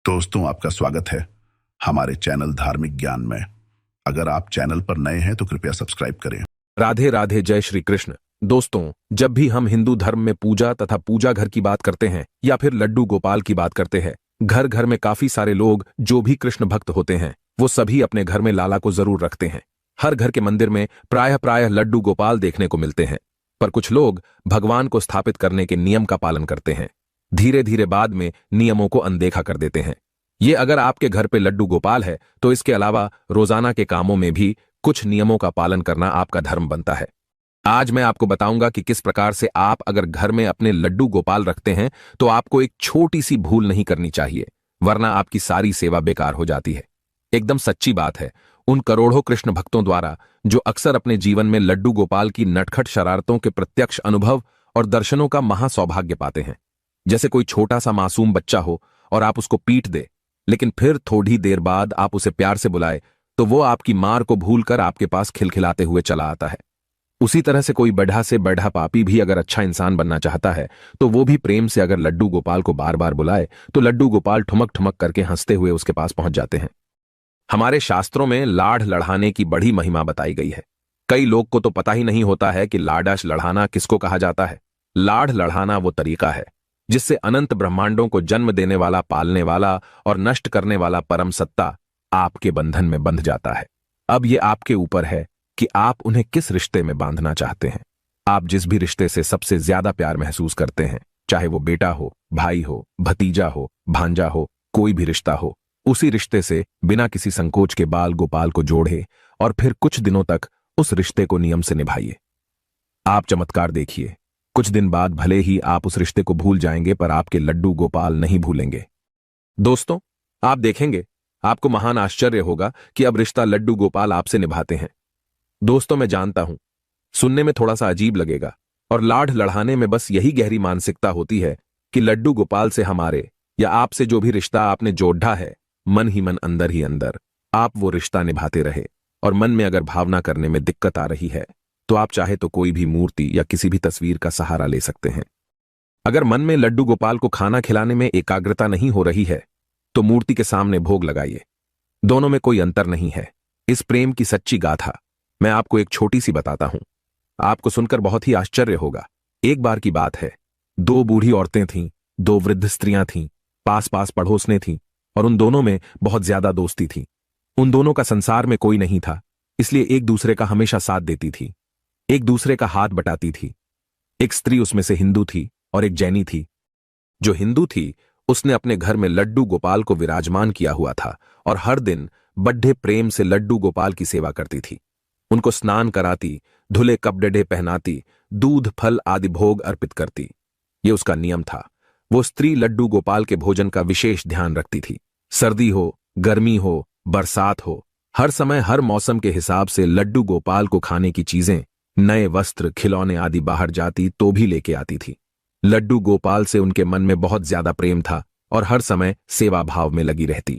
दोस्तों, आपका स्वागत है हमारे चैनल धार्मिक ज्ञान में। अगर आप चैनल पर नए हैं तो कृपया सब्सक्राइब करें। राधे राधे, जय श्री कृष्ण। दोस्तों, जब भी हम हिंदू धर्म में पूजा तथा पूजा घर की बात करते हैं या फिर लड्डू गोपाल की बात करते हैं, घर घर में काफी सारे लोग जो भी कृष्ण भक्त होते हैं वो सभी अपने घर में लाला को जरूर रखते हैं। हर घर के मंदिर में प्रायः लड्डू गोपाल देखने को मिलते हैं। पर कुछ लोग भगवान को स्थापित करने के नियम का पालन करते हैं, धीरे धीरे बाद में नियमों को अनदेखा कर देते हैं। ये अगर आपके घर पे लड्डू गोपाल है तो इसके अलावा रोजाना के कामों में भी कुछ नियमों का पालन करना आपका धर्म बनता है। आज मैं आपको बताऊंगा कि किस प्रकार से आप अगर घर में अपने लड्डू गोपाल रखते हैं तो आपको एक छोटी सी भूल नहीं करनी चाहिए, वरना आपकी सारी सेवा बेकार हो जाती है। एकदम सच्ची बात है। उन करोड़ों कृष्ण भक्तों द्वारा जो अक्सर अपने जीवन में लड्डू गोपाल की नटखट शरारतों के प्रत्यक्ष अनुभव और दर्शनों का महासौभाग्य पाते हैं। जैसे कोई छोटा सा मासूम बच्चा हो और आप उसको पीट दे, लेकिन फिर थोड़ी देर बाद आप उसे प्यार से बुलाए तो वो आपकी मार को भूलकर आपके पास खिलखिलाते हुए चला आता है। उसी तरह से कोई बढ़ा से बढ़ा पापी भी अगर अच्छा इंसान बनना चाहता है तो वो भी प्रेम से अगर लड्डू गोपाल को बार बार बुलाए तो लड्डू गोपाल ठुमक ठुमक करके हंसते हुए उसके पास पहुंच जाते हैं। हमारे शास्त्रों में लाड़ लढ़ाने की बड़ी महिमा बताई गई है। कई लोग को तो पता ही नहीं होता है कि लाडाश लढ़ाना किसको कहा जाता है। लाड़ लढ़ाना वो तरीका है जिससे अनंत ब्रह्मांडों को जन्म देने वाला, पालने वाला और नष्ट करने वाला परम सत्ता आपके बंधन में बंध जाता है। अब ये आपके ऊपर है कि आप उन्हें किस रिश्ते में बांधना चाहते हैं। आप जिस भी रिश्ते से सबसे ज्यादा प्यार महसूस करते हैं, चाहे वो बेटा हो, भाई हो, भतीजा हो, भांजा हो, कोई भी रिश्ता हो, उसी रिश्ते से बिना किसी संकोच के बाल गोपाल को जोड़े और फिर कुछ दिनों तक उस रिश्ते को नियम से निभाइए। आप चमत्कार देखिए, कुछ दिन बाद भले ही आप उस रिश्ते को भूल जाएंगे पर आपके लड्डू गोपाल नहीं भूलेंगे। दोस्तों, आप देखेंगे, आपको महान आश्चर्य होगा कि अब रिश्ता लड्डू गोपाल आपसे निभाते हैं। दोस्तों, मैं जानता हूं सुनने में थोड़ा सा अजीब लगेगा और लाड़ लढ़ाने में बस यही गहरी मानसिकता होती है कि लड्डू गोपाल से हमारे या आपसे जो भी रिश्ता आपने जोड़ा है, मन ही मन, अंदर ही अंदर आप वो रिश्ता निभाते रहे। और मन में अगर भावना करने में दिक्कत आ रही है तो आप चाहे तो कोई भी मूर्ति या किसी भी तस्वीर का सहारा ले सकते हैं। अगर मन में लड्डू गोपाल को खाना खिलाने में एकाग्रता नहीं हो रही है तो मूर्ति के सामने भोग लगाइए। दोनों में कोई अंतर नहीं है। इस प्रेम की सच्ची गाथा मैं आपको एक छोटी सी बताता हूं। आपको सुनकर बहुत ही आश्चर्य होगा। एक बार की बात है, दो बूढ़ी औरतें थीं, दो वृद्ध स्त्रियां थीं, पास पास पड़ोसनें थीं और उन दोनों में बहुत ज्यादा दोस्ती थी। उन दोनों का संसार में कोई नहीं था, इसलिए एक दूसरे का हमेशा साथ देती थी, एक दूसरे का हाथ बटाती थी। एक स्त्री उसमें से हिंदू थी और एक जैनी थी। जो हिंदू थी उसने अपने घर में लड्डू गोपाल को विराजमान किया हुआ था और हर दिन बड्ढे प्रेम से लड्डू गोपाल की सेवा करती थी। उनको स्नान कराती, धुले कपड़े पहनाती, दूध फल आदि भोग अर्पित करती। ये उसका नियम था। वो स्त्री लड्डू गोपाल के भोजन का विशेष ध्यान रखती थी। सर्दी हो, गर्मी हो, बरसात हो, हर समय हर मौसम के हिसाब से लड्डू गोपाल को खाने की चीजें, नए वस्त्र, खिलौने आदि बाहर जाती तो भी लेके आती थी। लड्डू गोपाल से उनके मन में बहुत ज्यादा प्रेम था और हर समय सेवा भाव में लगी रहती।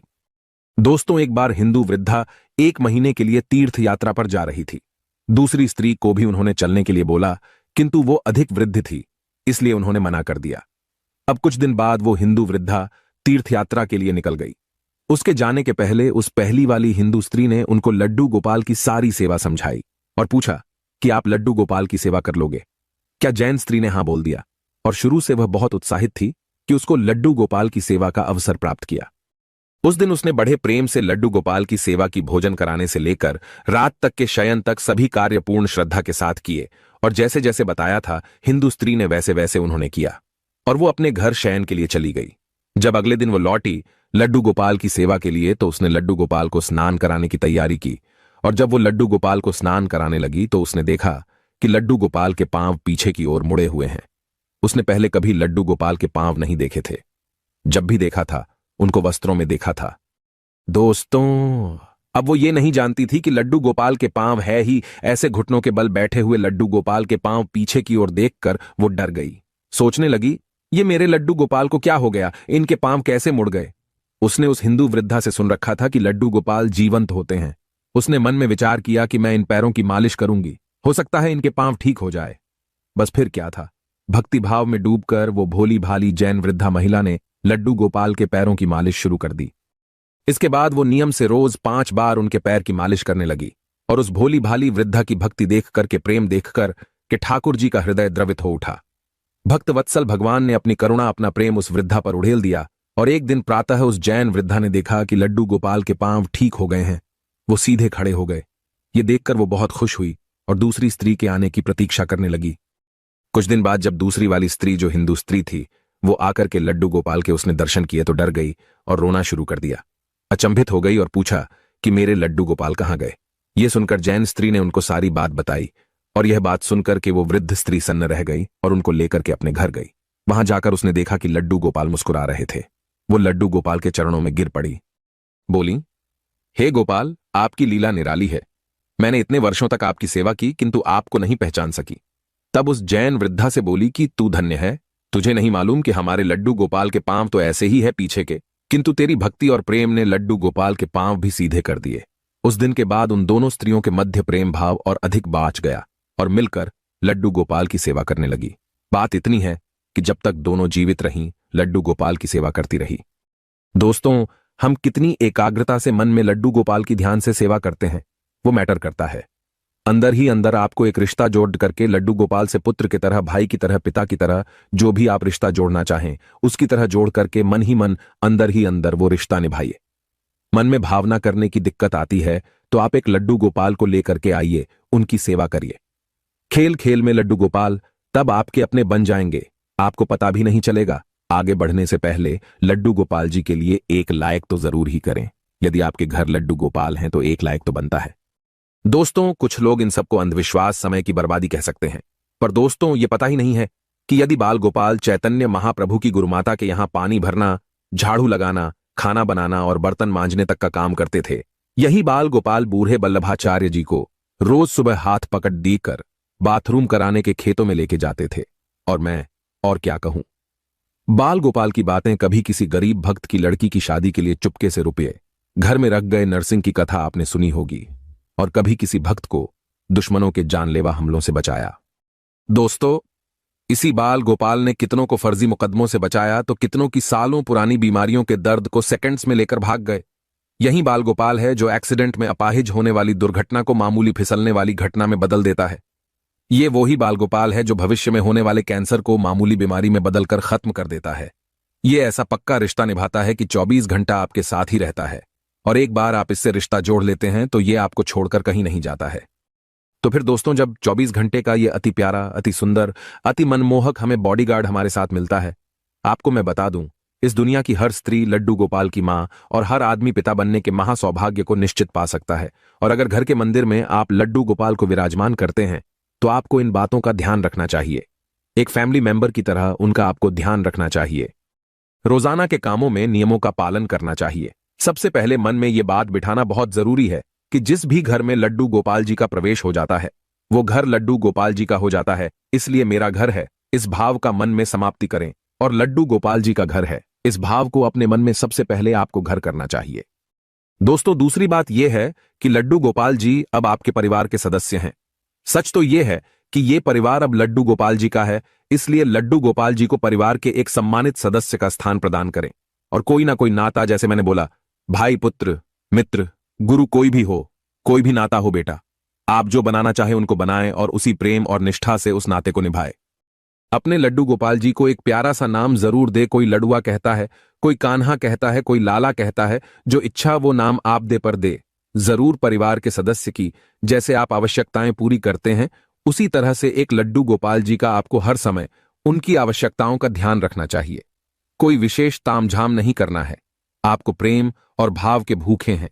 दोस्तों, एक बार हिंदू वृद्धा 1 महीने के लिए तीर्थ यात्रा पर जा रही थी। दूसरी स्त्री को भी उन्होंने चलने के लिए बोला, किंतु वो अधिक वृद्ध थी, इसलिए उन्होंने मना कर दिया। अब कुछ दिन बाद वो हिंदू वृद्धा तीर्थ यात्रा के लिए निकल गई। उसके जाने के पहले उस पहली वाली हिंदू स्त्री ने उनको लड्डू गोपाल की सारी सेवा समझाई और पूछा कि आप लड्डू गोपाल की सेवा कर लोगे क्या? जैन स्त्री ने हां बोल दिया और शुरू से वह बहुत उत्साहित थी कि उसको लड्डू गोपाल की सेवा का अवसर प्राप्त किया। उस दिन उसने बड़े प्रेम से लड्डू गोपाल की सेवा की, भोजन कराने से लेकर रात तक के शयन तक सभी कार्य पूर्ण श्रद्धा के साथ किए और जैसे जैसे बताया था हिंदू स्त्री ने वैसे वैसे उन्होंने किया और वो अपने घर शयन के लिए चली गई। जब अगले दिन वो लौटी लड्डू गोपाल की सेवा के लिए तो उसने लड्डू गोपाल को स्नान कराने की तैयारी की और जब वो लड्डू गोपाल को स्नान कराने लगी तो उसने देखा कि लड्डू गोपाल के पांव पीछे की ओर मुड़े हुए हैं। उसने पहले कभी लड्डू गोपाल के पांव नहीं देखे थे। जब भी देखा था उनको वस्त्रों में देखा था। दोस्तों, अब वो ये नहीं जानती थी कि लड्डू गोपाल के पांव है ही। ऐसे घुटनों के बल बैठे हुए लड्डू गोपाल के पांव पीछे की ओर देखकर वो डर गई। सोचने लगी, ये मेरे लड्डू गोपाल को क्या हो गया, इनके पांव कैसे मुड़ गए। उसने उस हिंदू वृद्धा से सुन रखा था कि लड्डू गोपाल जीवंत होते हैं। उसने मन में विचार किया कि मैं इन पैरों की मालिश करूंगी, हो सकता है इनके पांव ठीक हो जाए। बस फिर क्या था, भक्तिभाव में डूबकर वो भोली भाली जैन वृद्धा महिला ने लड्डू गोपाल के पैरों की मालिश शुरू कर दी। इसके बाद वो नियम से रोज 5 बार उनके पैर की मालिश करने लगी और उस भोली भाली वृद्धा की भक्ति देखकर के प्रेम देखकर कि ठाकुर जी का हृदय द्रवित हो उठा। भक्त वत्सल भगवान ने अपनी करुणा अपना प्रेम उस वृद्धा पर उड़ेल दिया और एक दिन प्रातः उस जैन वृद्धा ने देखा कि लड्डू गोपाल के पांव ठीक हो गए हैं। वो सीधे खड़े हो गए। ये देखकर वो बहुत खुश हुई और दूसरी स्त्री के आने की प्रतीक्षा करने लगी। कुछ दिन बाद जब दूसरी वाली स्त्री जो हिंदू स्त्री थी वो आकर के लड्डू गोपाल के उसने दर्शन किए तो डर गई और रोना शुरू कर दिया। अचंभित हो गई और पूछा कि मेरे लड्डू गोपाल कहाँ गए। ये सुनकर जैन स्त्री ने उनको सारी बात बताई और यह बात सुनकर के वो वृद्ध स्त्री सन्न रह गई और उनको लेकर के अपने घर गई। वहां जाकर उसने देखा कि लड्डू गोपाल मुस्कुरा रहे थे। वो लड्डू गोपाल के चरणों में गिर पड़ी, बोली, हे गोपाल, आपकी लीला निराली है। मैंने इतने वर्षों तक आपकी सेवा की किंतु आपको नहीं पहचान सकी। तब उस जैन वृद्धा से बोली कि तू धन्य है, तुझे नहीं मालूम कि हमारे लड्डू गोपाल के पांव तो ऐसे ही है पीछे के, किंतु तेरी भक्ति और प्रेम ने लड्डू गोपाल के पांव भी सीधे कर दिए। उस दिन के बाद उन दोनों स्त्रियों के मध्य प्रेम भाव और अधिक बाँच गया और मिलकर लड्डू गोपाल की सेवा करने लगी। बात इतनी है कि जब तक दोनों जीवित रहीं लड्डू गोपाल की सेवा करती रही। दोस्तों, हम कितनी एकाग्रता से मन में लड्डू गोपाल की ध्यान से सेवा करते हैं वो मैटर करता है। अंदर ही अंदर आपको एक रिश्ता जोड़ करके लड्डू गोपाल से पुत्र की तरह, भाई की तरह, पिता की तरह, जो भी आप रिश्ता जोड़ना चाहें उसकी तरह जोड़ करके मन ही मन अंदर ही अंदर वो रिश्ता निभाइए। मन में भावना करने की दिक्कत आती है तो आप एक लड्डू गोपाल को लेकर के आइए, उनकी सेवा करिए। खेल खेल में लड्डू गोपाल तब आपके अपने बन जाएंगे, आपको पता भी नहीं चलेगा। आगे बढ़ने से पहले लड्डू गोपाल जी के लिए एक लायक तो जरूर ही करें। यदि आपके घर लड्डू गोपाल हैं तो एक लायक तो बनता है। दोस्तों, कुछ लोग इन सबको अंधविश्वास, समय की बर्बादी कह सकते हैं, पर दोस्तों ये पता ही नहीं है कि यदि बाल गोपाल चैतन्य महाप्रभु की गुरुमाता के यहां पानी भरना, झाड़ू लगाना, खाना बनाना और बर्तन मांजने तक का काम करते थे, यही बाल गोपाल बूढ़े वल्लभाचार्य जी को रोज सुबह हाथ पकड़ देकर बाथरूम कराने के खेतों में लेके जाते थे। और मैं और क्या कहूं। बाल गोपाल की बातें कभी किसी गरीब भक्त की लड़की की शादी के लिए चुपके से रुपये घर में रख गए नरसिंह की कथा आपने सुनी होगी, और कभी किसी भक्त को दुश्मनों के जानलेवा हमलों से बचाया। दोस्तों, इसी बाल गोपाल ने कितनों को फर्जी मुकदमों से बचाया तो कितनों की सालों पुरानी बीमारियों के दर्द को सेकंड्स में लेकर भाग गए। यही बाल गोपाल है जो एक्सीडेंट में अपाहिज होने वाली दुर्घटना को मामूली फिसलने वाली घटना में बदल देता है। ये वही बाल गोपाल है जो भविष्य में होने वाले कैंसर को मामूली बीमारी में बदलकर खत्म कर देता है। ये ऐसा पक्का रिश्ता निभाता है कि 24 घंटा आपके साथ ही रहता है, और एक बार आप इससे रिश्ता जोड़ लेते हैं तो ये आपको छोड़कर कहीं नहीं जाता है। तो फिर दोस्तों, जब 24 घंटे का ये अति प्यारा, अति सुंदर, अति मनमोहक हमें बॉडीगार्ड हमारे साथ मिलता है, आपको मैं बता दूं, इस दुनिया की हर स्त्री लड्डू गोपाल की मां और हर आदमी पिता बनने के महासौभाग्य को निश्चित पा सकता है। और अगर घर के मंदिर में आप लड्डू गोपाल को विराजमान करते हैं तो आपको इन बातों का ध्यान रखना चाहिए। एक फैमिली मेंबर की तरह उनका आपको ध्यान रखना चाहिए। रोजाना के कामों में नियमों का पालन करना चाहिए। सबसे पहले मन में यह बात बिठाना बहुत जरूरी है कि जिस भी घर में लड्डू गोपाल जी का प्रवेश हो जाता है वो घर लड्डू गोपाल जी का हो जाता है, इसलिए मेरा घर है, इस भाव का मन में समाप्ति करें, और लड्डू गोपाल जी का घर है, इस भाव को अपने मन में सबसे पहले आपको घर करना चाहिए। दोस्तों, दूसरी बात यह है कि लड्डू गोपाल जी अब आपके परिवार के सदस्य हैं। सच तो यह है कि यह परिवार अब लड्डू गोपाल जी का है, इसलिए लड्डू गोपाल जी को परिवार के एक सम्मानित सदस्य का स्थान प्रदान करें। और कोई ना कोई नाता, जैसे मैंने बोला, भाई, पुत्र, मित्र, गुरु, कोई भी नाता हो बेटा, आप जो बनाना चाहे उनको बनाएं और उसी प्रेम और निष्ठा से उस नाते को निभाएं। अपने लड्डू गोपाल जी को एक प्यारा सा नाम जरूर दे। कोई लडुआ कहता है, कोई कान्हा कहता है, कोई लाला कहता है, जो इच्छा वो नाम आप दे पर दे। जरूर परिवार के सदस्य की जैसे आप आवश्यकताएं पूरी करते हैं उसी तरह से एक लड्डू गोपाल जी का आपको हर समय उनकी आवश्यकताओं का ध्यान रखना चाहिए। कोई विशेष तामझाम नहीं करना है। आपको प्रेम और भाव के भूखे हैं,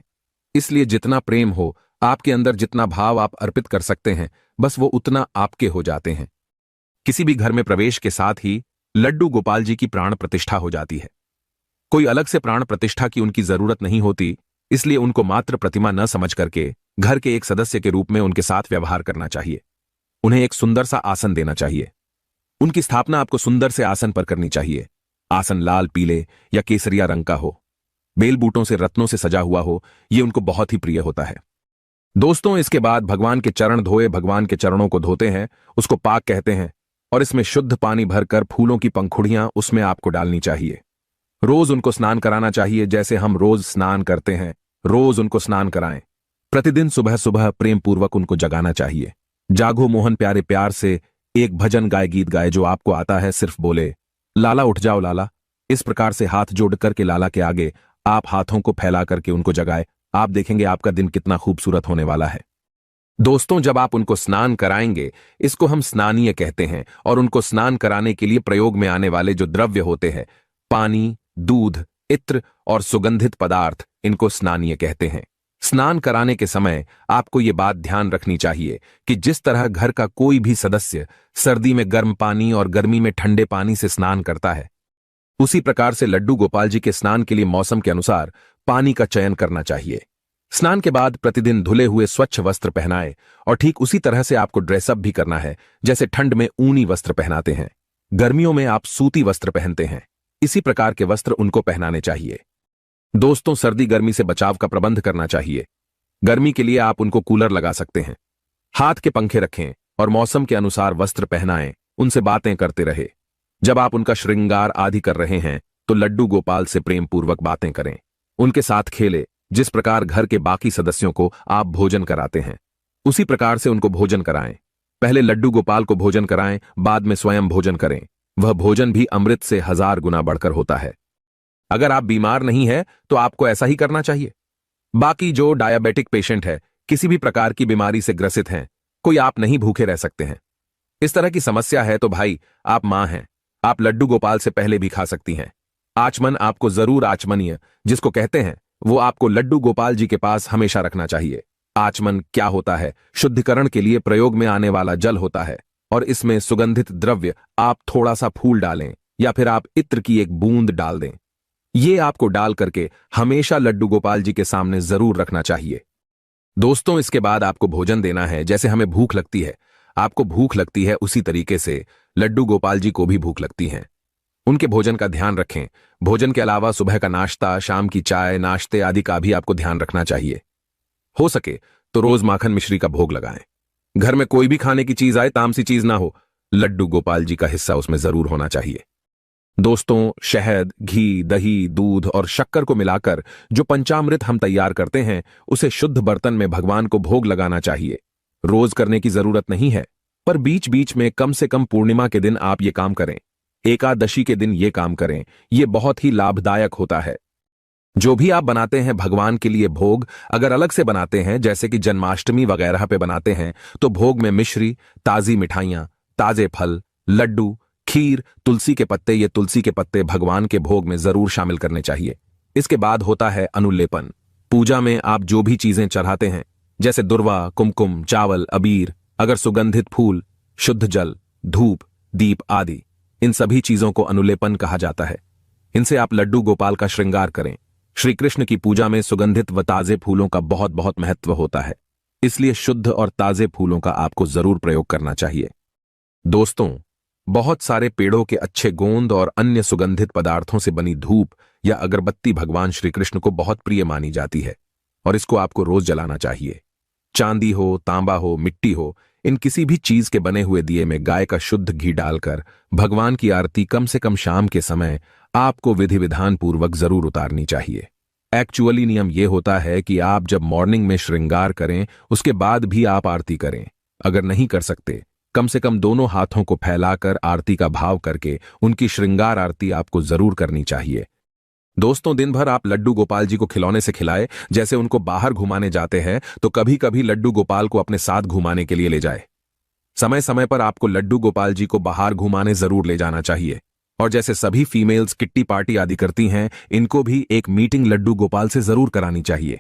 इसलिए जितना प्रेम हो आपके अंदर, जितना भाव आप अर्पित कर सकते हैं, बस वो उतना आपके हो जाते हैं। किसी भी घर में प्रवेश के साथ ही लड्डू गोपाल जी की प्राण प्रतिष्ठा हो जाती है। कोई अलग से प्राण प्रतिष्ठा की उनकी जरूरत नहीं होती, इसलिए उनको मात्र प्रतिमा न समझ करके घर के एक सदस्य के रूप में उनके साथ व्यवहार करना चाहिए। उन्हें एक सुंदर सा आसन देना चाहिए। उनकी स्थापना आपको सुंदर से आसन पर करनी चाहिए। आसन लाल, पीले या केसरिया रंग का हो, बेल बूटों से, रत्नों से सजा हुआ हो, यह उनको बहुत ही प्रिय होता है। दोस्तों, इसके बाद भगवान के चरण धोए, भगवान के चरणों को धोते हैं, उसको पाक कहते हैं, और इसमें शुद्ध पानी भरकर फूलों की पंखुड़ियां उसमें आपको डालनी चाहिए। रोज उनको स्नान कराना चाहिए, जैसे हम रोज स्नान करते हैं, रोज उनको स्नान कराएं। प्रतिदिन सुबह सुबह प्रेम पूर्वक उनको जगाना चाहिए। जागो मोहन प्यारे, प्यार से एक भजन गाए, गीत गाए जो आपको आता है, सिर्फ बोले लाला उठ जाओ लाला। इस प्रकार से हाथ जोड़ करके लाला के आगे आप हाथों को फैला करके उनको जगाए। आप देखेंगे आपका दिन कितना खूबसूरत होने वाला है। दोस्तों, जब आप उनको स्नान कराएंगे, इसको हम स्नानीय कहते हैं, और उनको स्नान कराने के लिए प्रयोग में आने वाले जो द्रव्य होते हैं, पानी, दूध, इत्र और सुगंधित पदार्थ, इनको स्नानीय कहते हैं। स्नान कराने के समय आपको ये बात ध्यान रखनी चाहिए कि जिस तरह घर का कोई भी सदस्य सर्दी में गर्म पानी और गर्मी में ठंडे पानी से स्नान करता है, उसी प्रकार से लड्डू गोपाल जी के स्नान के लिए मौसम के अनुसार पानी का चयन करना चाहिए। स्नान के बाद प्रतिदिन धुले हुए स्वच्छ वस्त्र पहनाए, और ठीक उसी तरह से आपको ड्रेसअप भी करना है, जैसे ठंड में ऊनी वस्त्र पहनाते हैं, गर्मियों में आप सूती वस्त्र पहनते हैं, इसी प्रकार के वस्त्र उनको पहनाने चाहिए। दोस्तों, सर्दी गर्मी से बचाव का प्रबंध करना चाहिए। गर्मी के लिए आप उनको कूलर लगा सकते हैं, हाथ के पंखे रखें और मौसम के अनुसार वस्त्र पहनाएं, उनसे बातें करते रहे। जब आप उनका श्रृंगार आदि कर रहे हैं तो लड्डू गोपाल से प्रेम पूर्वक बातें करें, उनके साथ खेले। जिस प्रकार घर के बाकी सदस्यों को आप भोजन कराते हैं, उसी प्रकार से उनको भोजन कराएं। पहले लड्डू गोपाल को भोजन कराएं, बाद में स्वयं भोजन करें। वह भोजन भी अमृत से 1000 गुना बढ़कर होता है। अगर आप बीमार नहीं है तो आपको ऐसा ही करना चाहिए। बाकी जो डायबिटिक पेशेंट है, किसी भी प्रकार की बीमारी से ग्रसित हैं, कोई आप नहीं भूखे रह सकते हैं। इस तरह की समस्या है तो भाई, आप मां हैं, आप लड्डू गोपाल से पहले भी खा सकती हैं। आचमन आपको जरूर, आचमनीय जिसको कहते हैं, वो आपको लड्डू गोपाल जी के पास हमेशा रखना चाहिए। आचमन क्या होता है? शुद्धिकरण के लिए प्रयोग में आने वाला जल होता है, और इसमें सुगंधित द्रव्य आप थोड़ा सा फूल डालें या फिर आप इत्र की एक बूंद डाल दें। ये आपको डाल करके हमेशा लड्डू गोपाल जी के सामने जरूर रखना चाहिए। दोस्तों, इसके बाद आपको भोजन देना है। जैसे हमें भूख लगती है, आपको भूख लगती है, उसी तरीके से लड्डू गोपाल जी को भी भूख लगती है। उनके भोजन का ध्यान रखें। भोजन के अलावा सुबह का नाश्ता, शाम की चाय, नाश्ते आदि का भी आपको ध्यान रखना चाहिए। हो सके तो रोज माखन मिश्री का भोग लगाएं। घर में कोई भी खाने की चीज आए, तामसी चीज ना हो, लड्डू गोपाल जी का हिस्सा उसमें जरूर होना चाहिए। दोस्तों, शहद, घी, दही, दूध और शक्कर को मिलाकर जो पंचामृत हम तैयार करते हैं, उसे शुद्ध बर्तन में भगवान को भोग लगाना चाहिए। रोज करने की जरूरत नहीं है, पर बीच बीच में कम से कम पूर्णिमा के दिन आप ये काम करें, एकादशी के दिन ये काम करें। ये बहुत ही लाभदायक होता है। जो भी आप बनाते हैं भगवान के लिए भोग, अगर अलग से बनाते हैं, जैसे कि जन्माष्टमी वगैरह पे बनाते हैं, तो भोग में मिश्री, ताजी मिठाइयां, ताजे फल, लड्डू, खीर, तुलसी के पत्ते, ये तुलसी के पत्ते भगवान के भोग में जरूर शामिल करने चाहिए। इसके बाद होता है अनुलेपन। पूजा में आप जो भी चीजें चढ़ाते हैं, जैसे दुर्वा, कुमकुम, चावल, अबीर, अगर सुगंधित फूल, शुद्ध जल, धूप, दीप आदि, इन सभी चीजों को अनुलेपन कहा जाता है। इनसे आप लड्डू गोपाल का श्रृंगार करें। श्री कृष्ण की पूजा में सुगंधित व ताजे फूलों का बहुत बहुत महत्व होता है, इसलिए शुद्ध और ताजे फूलों का आपको जरूर प्रयोग करना चाहिए। दोस्तों, बहुत सारे पेड़ों के अच्छे गोंद और अन्य सुगंधित पदार्थों से बनी धूप या अगरबत्ती भगवान श्री कृष्ण को बहुत प्रिय मानी जाती है, और इसको आपको रोज जलाना चाहिए। चांदी हो, तांबा हो, मिट्टी हो, इन किसी भी चीज के बने हुए दिए में गाय का शुद्ध घी डालकर भगवान की आरती कम से कम शाम के समय आपको विधि विधान पूर्वक जरूर उतारनी चाहिए। एक्चुअली नियम यह होता है कि आप जब मॉर्निंग में श्रृंगार करें, उसके बाद भी आप आरती करें। अगर नहीं कर सकते, कम से कम दोनों हाथों को फैलाकर आरती का भाव करके उनकी श्रृंगार आरती आपको जरूर करनी चाहिए। दोस्तों, दिन भर आप लड्डू गोपाल जी को खिलौने से खिलाए। जैसे उनको बाहर घुमाने जाते हैं तो कभी कभी लड्डू गोपाल को अपने साथ घुमाने के लिए ले जाए। समय समय पर आपको लड्डू गोपाल जी को बाहर घुमाने जरूर ले जाना चाहिए। और जैसे सभी फीमेल्स किट्टी पार्टी आदि करती हैं, इनको भी एक मीटिंग लड्डू गोपाल से जरूर करानी चाहिए।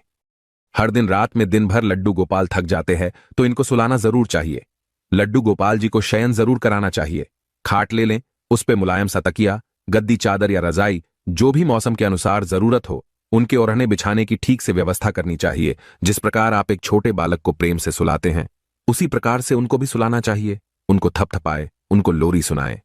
हर दिन रात में दिन भर लड्डू गोपाल थक जाते हैं तो इनको सुलाना जरूर चाहिए। लड्डू गोपाल जी को शयन जरूर कराना चाहिए। खाट ले लें, उस पे मुलायम सा तकिया, गद्दी, चादर या रजाई, जो भी मौसम के अनुसार जरूरत हो, उनके ओढ़ने बिछाने की ठीक से व्यवस्था करनी चाहिए। जिस प्रकार आप एक छोटे बालक को प्रेम से सुलाते हैं, उसी प्रकार से उनको भी सुलाना चाहिए। उनको थपथपाए, उनको लोरी सुनाए।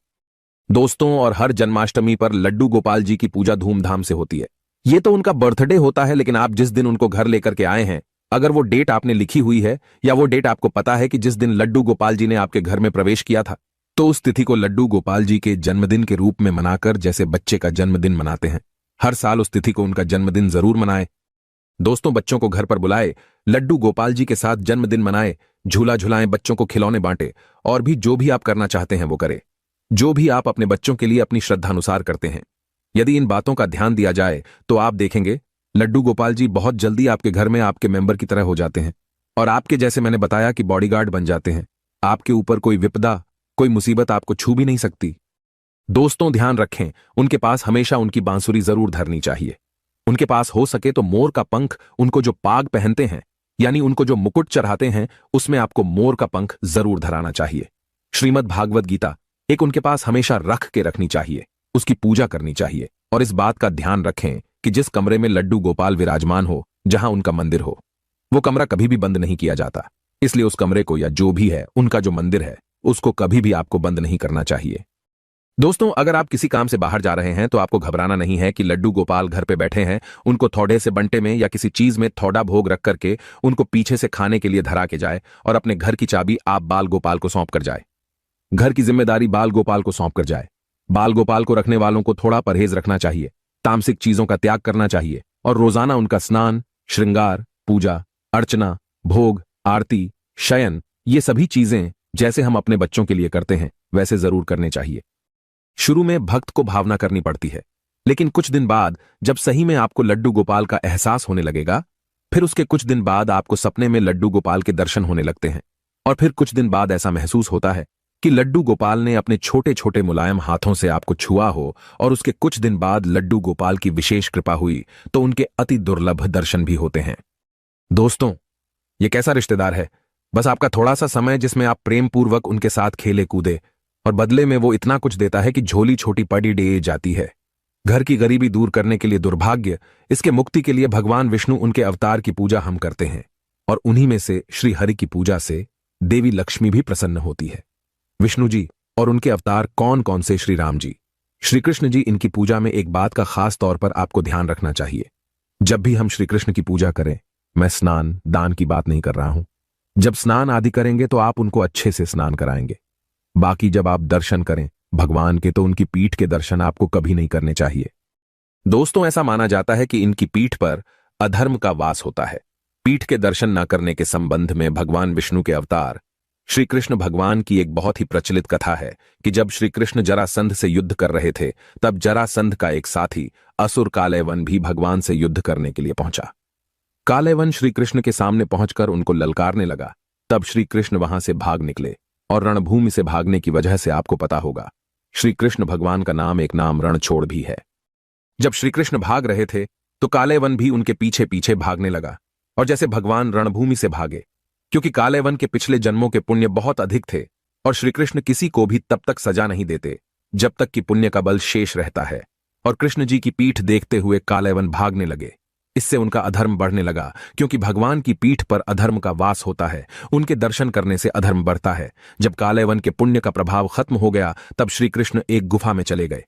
दोस्तों, और हर जन्माष्टमी पर लड्डू गोपाल जी की पूजा धूमधाम से होती है। ये तो उनका बर्थडे होता है, लेकिन आप जिस दिन उनको घर लेकर के आए हैं, अगर वो डेट आपने लिखी हुई है या वो डेट आपको पता है कि जिस दिन लड्डू गोपाल जी ने आपके घर में प्रवेश किया था, तो उस तिथि को लड्डू गोपाल जी के जन्मदिन के रूप में मनाकर, जैसे बच्चे का जन्मदिन मनाते हैं, हर साल उस तिथि को उनका जन्मदिन जरूर मनाएं। दोस्तों, बच्चों को घर पर बुलाए, लड्डू गोपाल जी के साथ जन्मदिन मनाए, झूला झुलाएं, बच्चों को खिलौने बांटे और भी जो भी आप करना चाहते हैं वो करें, जो भी आप अपने बच्चों के लिए अपनी श्रद्धानुसार करते हैं। यदि इन बातों का ध्यान दिया जाए तो आप देखेंगे लड्डू गोपाल जी बहुत जल्दी आपके घर में आपके मेंबर की तरह हो जाते हैं और आपके जैसे मैंने बताया कि बॉडीगार्ड बन जाते हैं। आपके ऊपर कोई विपदा, कोई मुसीबत आपको छू भी नहीं सकती। दोस्तों, ध्यान रखें, उनके पास हमेशा उनकी बांसुरी जरूर धरनी चाहिए। उनके पास हो सके तो मोर का पंख, उनको जो पाग पहनते हैं यानी उनको जो मुकुट चढ़ाते हैं उसमें आपको मोर का पंख जरूर धराना चाहिए। श्रीमद् भागवत गीता एक उनके पास हमेशा रख के रखनी चाहिए, उसकी पूजा करनी चाहिए। और इस बात का ध्यान रखें कि जिस कमरे में लड्डू गोपाल विराजमान हो, जहां उनका मंदिर हो, वो कमरा कभी भी बंद नहीं किया जाता। इसलिए उस कमरे को या जो भी है उनका जो मंदिर है उसको कभी भी आपको बंद नहीं करना चाहिए। दोस्तों, अगर आप किसी काम से बाहर जा रहे हैं तो आपको घबराना नहीं है कि लड्डू गोपाल घर पे बैठे हैं, उनको थोड़े से बंटे में या किसी चीज में थोड़ा भोग रख करके उनको पीछे से खाने के लिए धरा के जाए और अपने घर की चाबी आप बाल गोपाल को सौंप कर जाए। घर की जिम्मेदारी बाल गोपाल को सौंप कर जाए। बाल गोपाल को रखने वालों को थोड़ा परहेज रखना चाहिए, तामसिक चीजों का त्याग करना चाहिए और रोजाना उनका स्नान, श्रृंगार, पूजा, अर्चना, भोग, आरती, शयन, ये सभी चीजें जैसे हम अपने बच्चों के लिए करते हैं वैसे जरूर करने चाहिए। शुरू में भक्त को भावना करनी पड़ती है, लेकिन कुछ दिन बाद जब सही में आपको लड्डू गोपाल का एहसास होने लगेगा, फिर उसके कुछ दिन बाद आपको सपने में लड्डू गोपाल के दर्शन होने लगते हैं और फिर कुछ दिन बाद ऐसा महसूस होता है कि लड्डू गोपाल ने अपने छोटे छोटे मुलायम हाथों से आपको छुआ हो और उसके कुछ दिन बाद लड्डू गोपाल की विशेष कृपा हुई तो उनके अति दुर्लभ दर्शन भी होते हैं। दोस्तों, ये कैसा रिश्तेदार है, बस आपका थोड़ा सा समय जिसमें आप प्रेम पूर्वक उनके साथ खेले कूदे और बदले में वो इतना कुछ देता है कि झोली छोटी पड़ी डे जाती है। घर की गरीबी दूर करने के लिए दुर्भाग्य, इसके मुक्ति के लिए भगवान विष्णु उनके अवतार की पूजा हम करते हैं और उन्हीं में से श्री हरि की पूजा से देवी लक्ष्मी भी प्रसन्न होती है। विष्णु जी और उनके अवतार कौन कौन से? श्री राम जी, श्री कृष्ण जी। इनकी पूजा में एक बात का खास तौर पर आपको ध्यान रखना चाहिए। जब भी हम श्री कृष्ण की पूजा करें, मैं स्नान दान की बात नहीं कर रहा हूं। जब स्नान आदि करेंगे तो आप उनको अच्छे से स्नान कराएंगे। बाकी जब आप दर्शन करें भगवान के तो उनकी पीठ के दर्शन आपको कभी नहीं करने चाहिए। दोस्तों, ऐसा माना जाता है कि इनकी पीठ पर अधर्म का वास होता है। पीठ के दर्शन न करने के संबंध में भगवान विष्णु के अवतार श्री कृष्ण भगवान की एक बहुत ही प्रचलित कथा है कि जब श्री कृष्ण जरासंध से युद्ध कर रहे थे तब जरासंध का एक साथी असुर कालयवन भी भगवान से युद्ध करने के लिए पहुंचा। कालयवन श्री कृष्ण के सामने पहुंचकर उनको ललकारने लगा। तब श्री कृष्ण वहां से भाग निकले और रणभूमि से भागने की वजह से आपको पता होगा श्री कृष्ण भगवान का नाम एक नाम रणछोड़ भी है। जब श्री कृष्ण भाग रहे थे तो कालयवन भी उनके पीछे पीछे भागने लगा और जैसे भगवान रणभूमि से भागे, क्योंकि कालयवन के पिछले जन्मों के पुण्य बहुत अधिक थे और श्री कृष्ण किसी को भी तब तक सजा नहीं देते जब तक कि पुण्य का बल शेष रहता है। और कृष्ण जी की पीठ देखते हुए कालयवन भागने लगे। इससे उनका अधर्म बढ़ने लगा, क्योंकि भगवान की पीठ पर अधर्म का वास होता है। उनके दर्शन करने से अधर्म बढ़ता है। जब कालयवन के पुण्य का प्रभाव खत्म हो गया तब श्री कृष्ण एक गुफा में चले गए।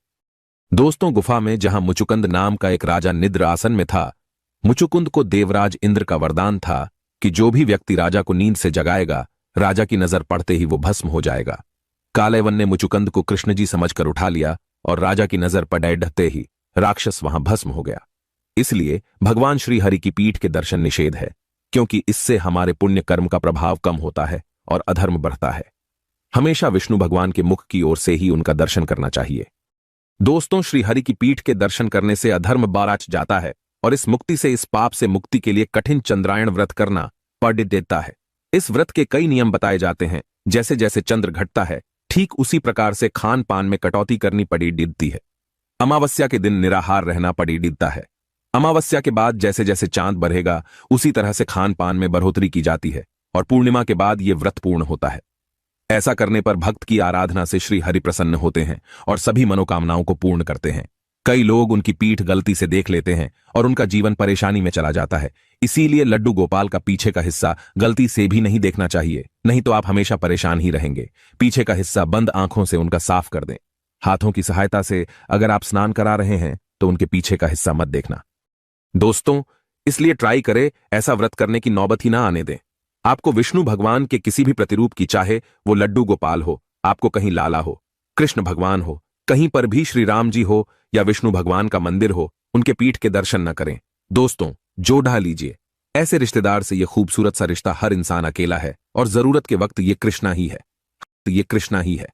दोस्तों, गुफा में जहां मुचुकुंद नाम का एक राजा निद्र आसन में था, मुचुकुंद को देवराज इंद्र का वरदान था कि जो भी व्यक्ति राजा को नींद से जगाएगा, राजा की नजर पड़ते ही वो भस्म हो जाएगा। कालयवन ने मुचुकुंद को कृष्ण जी समझकर उठा लिया और राजा की नजर पड़े ढहते ही राक्षस वहां भस्म हो गया। इसलिए भगवान श्री हरि की पीठ के दर्शन निषेध है, क्योंकि इससे हमारे पुण्य कर्म का प्रभाव कम होता है और अधर्म बढ़ता है। हमेशा विष्णु भगवान के मुख की ओर से ही उनका दर्शन करना चाहिए। दोस्तों, श्री हरि की पीठ के दर्शन करने से अधर्म बाराच जाता है और इस मुक्ति से, इस पाप से मुक्ति के लिए कठिन चंद्रायण व्रत करना पड़ देता है। इस व्रत के कई नियम बताए जाते हैं। जैसे जैसे चंद्र घटता है ठीक उसी प्रकार से खान पान में कटौती करनी पड़ी डिदती है। अमावस्या के दिन निराहार रहना पड़ी डिदता है। अमावस्या के बाद जैसे जैसे चांद बढ़ेगा उसी तरह से खान पान में बढ़ोतरी की जाती है और पूर्णिमा के बाद ये व्रत पूर्ण होता है। ऐसा करने पर भक्त की आराधना से श्री हरि प्रसन्न होते हैं और सभी मनोकामनाओं को पूर्ण करते हैं। कई लोग उनकी पीठ गलती से देख लेते हैं और उनका जीवन परेशानी में चला जाता है। इसीलिए लड्डू गोपाल का पीछे का हिस्सा गलती से भी नहीं देखना चाहिए, नहीं तो आप हमेशा परेशान ही रहेंगे। पीछे का हिस्सा बंद आंखों से उनका साफ कर दें। हाथों की सहायता से अगर आप स्नान करा रहे हैं तो उनके पीछे का हिस्सा मत देखना। दोस्तों, इसलिए ट्राई करें ऐसा व्रत करने की नौबत ही ना आने दें। आपको विष्णु भगवान के किसी भी प्रतिरूप की, चाहे वो लड्डू गोपाल हो, आपको कहीं लाला हो, कृष्ण भगवान हो, कहीं पर भी श्री राम जी हो या विष्णु भगवान का मंदिर हो, उनके पीठ के दर्शन न करें। दोस्तों, जोड़ा लीजिए, ऐसे रिश्तेदार से ये खूबसूरत सा रिश्ता हर इंसान अकेला है और जरूरत के वक्त ये कृष्णा ही है।